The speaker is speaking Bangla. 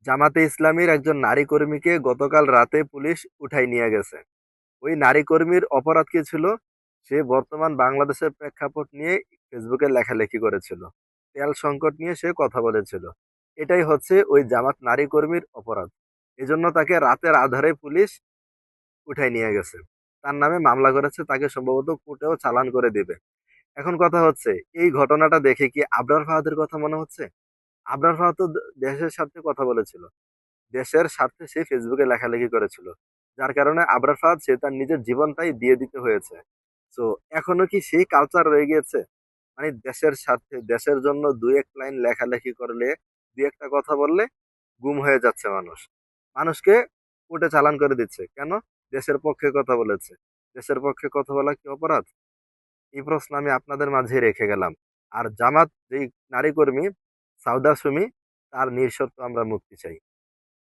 জামাতে ইসলামীর একজন নারী কর্মীকে গতকাল রাতে পুলিশ উঠাই নিয়ে গেছে। ওই নারী কর্মীর অপরাধ কি ছিল? সে বর্তমান বাংলাদেশের প্রেক্ষাপট নিয়ে ফেসবুকে লেখালেখি করেছিল। তেল সংকট নিয়ে সে কথা বলেছিল। এটাই হচ্ছে ওই জামাত নারী কর্মীর অপরাধ। এজন্য তাকে রাতের আধারে পুলিশ উঠাই নিয়ে গেছে। তার নামে মামলা করেছে, তাকে সম্ভবত কোর্টেও চালান করে দিবে। এখন কথা হচ্ছে, এই ঘটনাটা দেখে কি আবরার ফাহাদের কথা মনে হচ্ছে? আবরার ফাহাদ তো দেশের স্বার্থে কথা বলেছিল, দেশের স্বার্থে সে ফেসবুকে লেখালেখি করেছিল, যার কারণে আবরার ফাহাদ সে তার নিজের জীবনটাই দিয়ে দিতে হয়েছে। তো এখনো কি সেই কালচার রয়ে গিয়েছে? মানে দেশের স্বার্থে, দেশের জন্য দুই এক লাইন লেখালেখি করলে, দুই একটা কথা বললে গুম হয়ে যাচ্ছে মানুষ, মানুষকে কোর্টে চালান করে দিচ্ছে। কেন? দেশের পক্ষে কথা বলেছে। দেশের পক্ষে কথা বলা কি অপরাধ? এই প্রশ্ন আমি আপনাদের মাঝে রেখে গেলাম। আর জামাত যেই নারী কর্মী সাউদা সুমি, তার নিঃশর্ত আমরা মুক্তি চাই।